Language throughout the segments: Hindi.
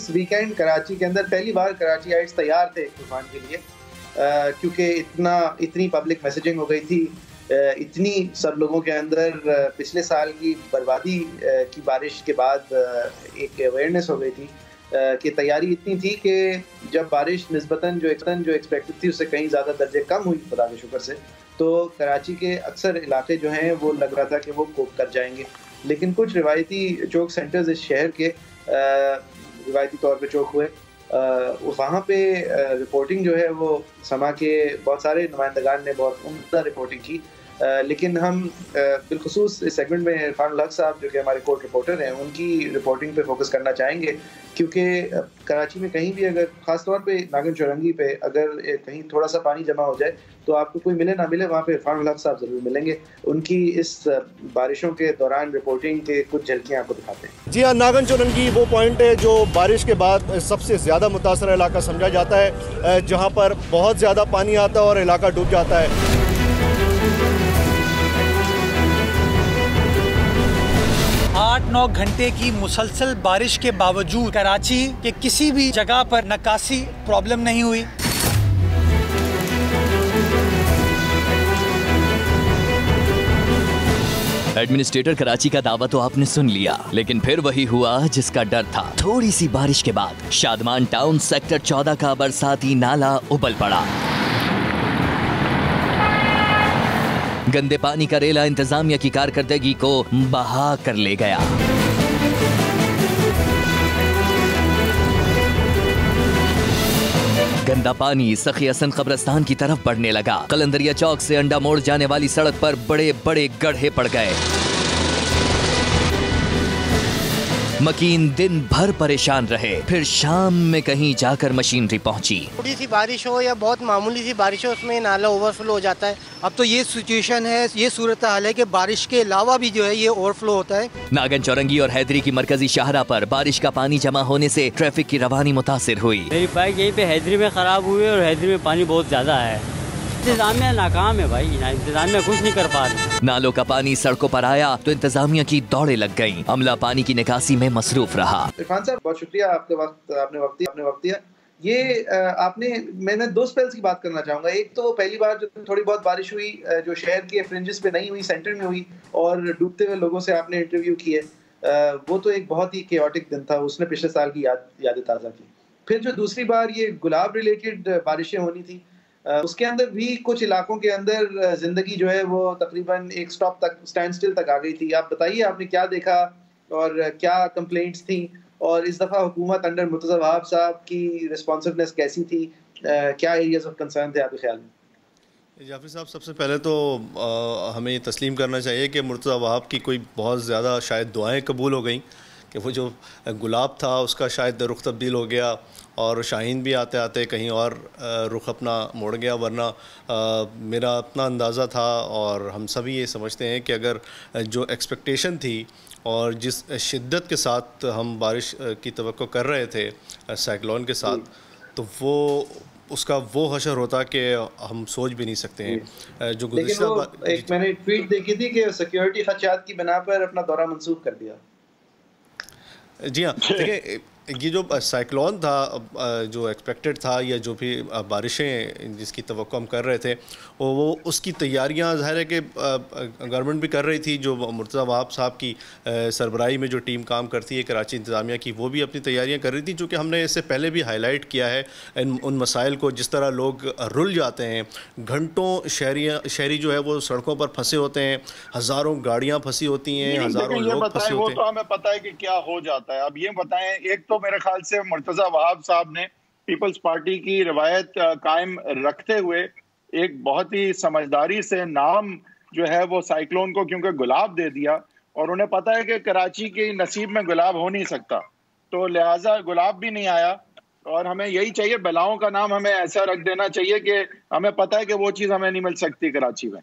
इस वीकेंड कराची के अंदर पहली बार कराचीइट्स तैयार थे तूफान के लिए, क्योंकि इतनी पब्लिक मैसेजिंग हो गई थी, इतनी सब लोगों के अंदर पिछले साल की बर्बादी की बारिश के बाद एक अवेयरनेस हो गई थी कि तैयारी इतनी थी कि जब बारिश निस्बतन जो एक्सपेक्टेड थी उससे कहीं ज़्यादा दर्जे कम हुई खुदा के शुक्र से, तो कराची के अक्सर इलाके जो हैं वो लग रहा था कि वो कोप कर जाएंगे। लेकिन कुछ रिवायती चौक सेंटर्स इस शहर के रिवायती तौर पे चौक हुए, वहाँ पे रिपोर्टिंग जो है वो समा के बहुत सारे नुमाइंदगान ने बहुत उम्दा रिपोर्टिंग की, लेकिन हम बिलखुसूस इस सेगमेंट में इरफान हक साहब जो कि हमारे कोर्ट रिपोर्टर हैं उनकी रिपोर्टिंग पे फोकस करना चाहेंगे, क्योंकि कराची में कहीं भी अगर ख़ास तौर पे नागन चौरंगी पे अगर कहीं थोड़ा सा पानी जमा हो जाए तो आपको कोई मिले ना मिले वहाँ पे इरफान हक साहब ज़रूर मिलेंगे। उनकी इस बारिशों के दौरान रिपोर्टिंग के कुछ झलकियाँ आपको दिखाते हैं। जी हाँ, नागन चौरंगी वो पॉइंट है जो बारिश के बाद सबसे ज़्यादा मुतासर इलाका समझा जाता है, जहाँ पर बहुत ज़्यादा पानी आता है और इलाका डूब जाता है। 8-9 घंटे की मुसलसल बारिश के बावजूद कराची के किसी भी जगह पर निकासी प्रॉब्लम नहीं हुई। एडमिनिस्ट्रेटर कराची का दावा तो आपने सुन लिया, लेकिन फिर वही हुआ जिसका डर था। थोड़ी सी बारिश के बाद शादमान टाउन सेक्टर 14 का बरसाती नाला उबल पड़ा। गंदे पानी का रेला इंतजामिया की कारकर्दगी को बहा कर ले गया। गंदा पानी सखी हसन कब्रिस्तान की तरफ बढ़ने लगा। कलंदरिया चौक से अंडा मोड़ जाने वाली सड़क पर बड़े बड़े गड्ढे पड़ गए। मकीन दिन भर परेशान रहे, फिर शाम में कहीं जाकर मशीनरी पहुंची। थोड़ी सी बारिश हो या बहुत मामूली सी बारिश हो उसमें नाला ओवरफ्लो हो जाता है। अब तो ये सिचुएशन है, ये सूरत हाल है कि बारिश के अलावा भी जो है ये ओवरफ्लो होता है। नागन चौरंगी और हैदरी की मरकजी शाहरा पर बारिश का पानी जमा होने से ट्रैफिक की रवानी मुतासिर हुई। मेरी बाइक यहीं पे हैदरी में खराब हुई और हैदरी में पानी बहुत ज्यादा है। इंतजामिया नाकाम है भाई, इंतजामिया कुछ नहीं कर पा रही। नालों का पानी सड़कों पर आया तो इंतजामिया की दौड़ें लग गईं। अमला पानी की निकासी में मसरूफ रहा। इरफान साहब बहुत शुक्रिया, आपने वक्त दिया। ये मैंने दो स्पेल्स की बात करना चाहूंगा। एक तो पहली बार जो थोड़ी बहुत बारिश हुई जो शहर के फ्रिंजेस पे नहीं हुई, सेंटर में हुई और डूबते हुए लोगों से आपने इंटरव्यू किए, वो तो एक बहुत ही केओटिक दिन था, उसने पिछले साल की यादें ताज़ा की। फिर जो दूसरी बार ये गुलाब रिलेटेड बारिशें होनी थी, उसके अंदर भी कुछ इलाकों के अंदर जिंदगी जो है वो तकरीबन एक स्टैंड स्टिल तक आ गई थी। आप बताइए आपने क्या देखा और क्या कंप्लेंट्स थी, और इस दफ़ा हुकूमत अंडर मुर्तज़ा वहाब साहब की रिस्पॉन्सिवनेस कैसी थी, क्या एरियाज ऑफ कंसर्न थे आपके ख्याल में? जाफरी साहब, सबसे पहले तो हमें ये तस्लीम करना चाहिए कि मुर्तज़ा वहाब की कोई बहुत ज़्यादा शायद दुआएं कबूल हो गई कि वो जो गुलाब था उसका शायद रुख तब्दील हो गया और शाहीन भी आते आते कहीं और रुख अपना मोड़ गया। वरना मेरा अपना अंदाज़ा था और हम सभी ये समझते हैं कि अगर जो एक्सपेक्टेशन थी और जिस शिद्दत के साथ हम बारिश की तवक्को कर रहे थे साइक्लोन के साथ, तो वो उसका वो हशर होता कि हम सोच भी नहीं सकते हैं। जो एक मैंने ट्वीट देखी थी कि सिक्योरिटी खदशात की बिना पर अपना दौरा मंसूख कर दिया। जी हाँ, देखिए ये जो साइक्लोन था जो एक्सपेक्टेड था या जो भी बारिशें जिसकी तवक्को हम कर रहे थे वो उसकी तैयारियां ज़ाहिर है कि गवर्नमेंट भी कर रही थी। जो मुर्तज़ा वहाब साहब की सरबराही में जो टीम काम करती है कराची इंतज़ामिया की, वो भी अपनी तैयारियां कर रही थी। चूँकि हमने इससे पहले भी हाईलाइट किया है उन मसाइल को, जिस तरह लोग रुल जाते हैं, घंटों शहरी जो है वो सड़कों पर फंसे होते हैं, हज़ारों गाड़ियाँ फंसी होती हैं, हज़ारों लोग फंसे होते हैं। तो हमें पता है कि क्या हो जाता है। अब ये बताएं, एक तो मेरे ख्याल से मुर्तज़ा वहाब साहब ने पीपल्स पार्टी की रवायत कायम रखते हुए एक बहुत ही समझदारी से नाम जो है वो साइक्लोन को क्योंकि गुलाब दे दिया, और उन्हें पता है कि कराची के नसीब में गुलाब हो नहीं सकता, तो लिहाजा गुलाब भी नहीं आया। और हमें यही चाहिए, बलाओं का नाम हमें ऐसा रख देना चाहिए कि हमें पता है कि वो चीज़ हमें नहीं मिल सकती कराची में।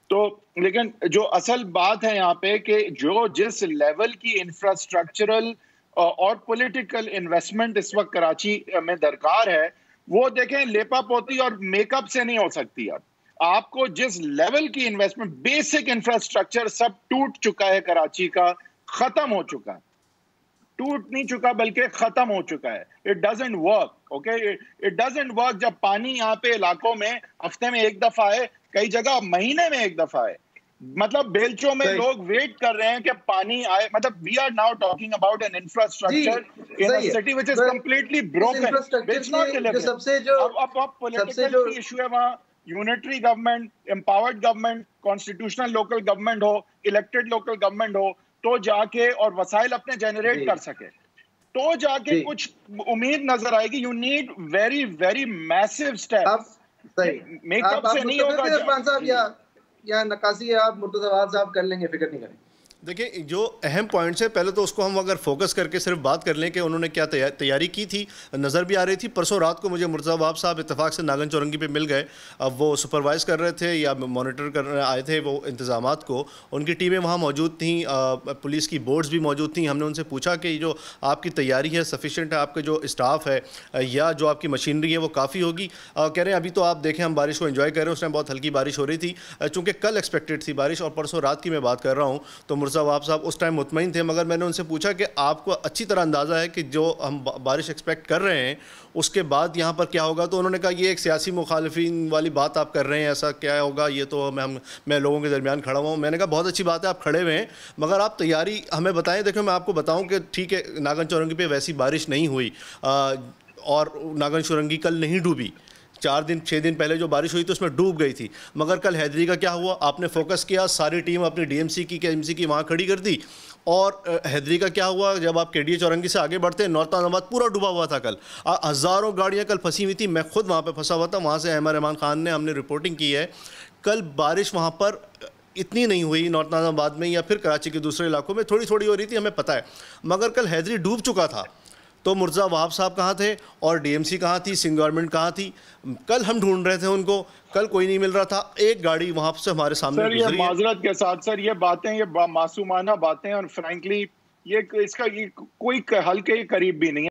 तो लेकिन जो असल बात है यहाँ पे कि जो जिस लेवल की इंफ्रास्ट्रक्चरल और पॉलिटिकल इन्वेस्टमेंट इस वक्त कराची में दरकार है, वो देखें लेपा पोती और मेकअप से नहीं हो सकती। अब आपको जिस लेवल की इन्वेस्टमेंट, बेसिक इंफ्रास्ट्रक्चर सब टूट चुका है, कराची का खत्म हो चुका है, टूट नहीं चुका बल्कि खत्म हो चुका है। It doesn't work, okay, it doesn't work जब पानी यहाँ पे इलाकों में हफ्ते में एक दफा है, कई जगह महीने में एक दफा है। मतलब बेलचों में लोग वेट कर रहे हैं कि पानी आए। मतलब we are now talking about an infrastructure in a city which is completely broken. It's not deliverable. अब पॉलिटिकल इशू है वहां। Unitary government, empowered government, constitutional local government हो, इलेक्टेड लोकल गवर्नमेंट हो, तो जाके और वसाइल अपने जनरेट कर सके, तो जाके कुछ उम्मीद नजर आएगी। You need very very massive steps. Makeup से नहीं होगा। या नकासी है, आप मुर्तज़ा वहाब साहब कर लेंगे, फिक्र नहीं करें। देखिए, जो अहम पॉइंट्स है पहले तो उसको हम अगर फोकस करके सिर्फ बात कर लें कि उन्होंने क्या तैयारी की थी, नज़र भी आ रही थी। परसों रात को मुझे मुर्तज़ा वहाब साहब इत्तेफाक से नागन चौरंगी पे मिल गए। अब वो सुपरवाइज़ कर रहे थे या मॉनिटर करने आए थे वो इंतज़ामात को। उनकी टीमें वहाँ मौजूद थी, पुलिस की बोर्ड्स भी मौजूद थी। हमने उनसे पूछा कि जो आपकी तैयारी है सफिशेंट है, आपका जो स्टाफ है या जो आपकी मशीनरी है वो काफ़ी होगी? कह रहे हैं अभी तो आप देखें हम बारिश को एंजॉय कर रहे हैं, उस टाइम बहुत हल्की बारिश हो रही थी। चूँकि कल एक्सपेक्टेड थी बारिश और परसों रात की मैं बात कर रहा हूँ, तो मुर्तज़ा वहाब साहब उस टाइम मुतमईन थे। मगर मैंने उनसे पूछा कि आपको अच्छी तरह अंदाज़ा है कि जो हम बारिश एक्सपेक्ट कर रहे हैं उसके बाद यहाँ पर क्या होगा? तो उन्होंने कहा ये एक सियासी मुखालिफिन वाली बात आप कर रहे हैं, ऐसा क्या होगा, ये तो मैं लोगों के दरमियान खड़ा हुआ हूँ। मैंने कहा बहुत अच्छी बात है आप खड़े हुए हैं, मगर आप तैयारी हमें बताएं। देखो मैं आपको बताऊँ कि ठीक है नागन चौरंगी पे वैसी बारिश नहीं हुई और नागन चौरंगी कल नहीं डूबी। 6 दिन पहले जो बारिश हुई थी उसमें डूब गई थी। मगर कल हैदरी का क्या हुआ? आपने फोकस किया, सारी टीम अपनी डीएमसी की केएमसी की वहाँ खड़ी कर दी। और हैदरी का क्या हुआ? जब आप केडीए चौरंगी से आगे बढ़ते हैं, नौरतानाबाद पूरा डूबा हुआ था। कल हज़ारों गाड़ियाँ कल फंसी हुई थी। मैं खुद वहाँ पे फंसा हुआ था। वहाँ से अहमद रहमान खान ने हमने रिपोर्टिंग की है। कल बारिश वहाँ पर इतनी नहीं हुई नौरतानाबाद में या फिर कराची के दूसरे इलाकों में, थोड़ी थोड़ी हो रही थी, हमें पता है। मगर कल हैदरी डूब चुका था। तो मुर्तज़ा वहाब साहब कहाँ थे और डीएमसी कहाँ थी, सिंध गवर्नमेंट कहाँ थी? कल हम ढूंढ रहे थे उनको, कल कोई नहीं मिल रहा था। एक गाड़ी वहाँ से हमारे सामने सर, ये माजरत के साथ सर, ये बातें, ये मासूमाना बातें और फ्रैंकली ये इसका कोई हल के करीब भी नहीं है।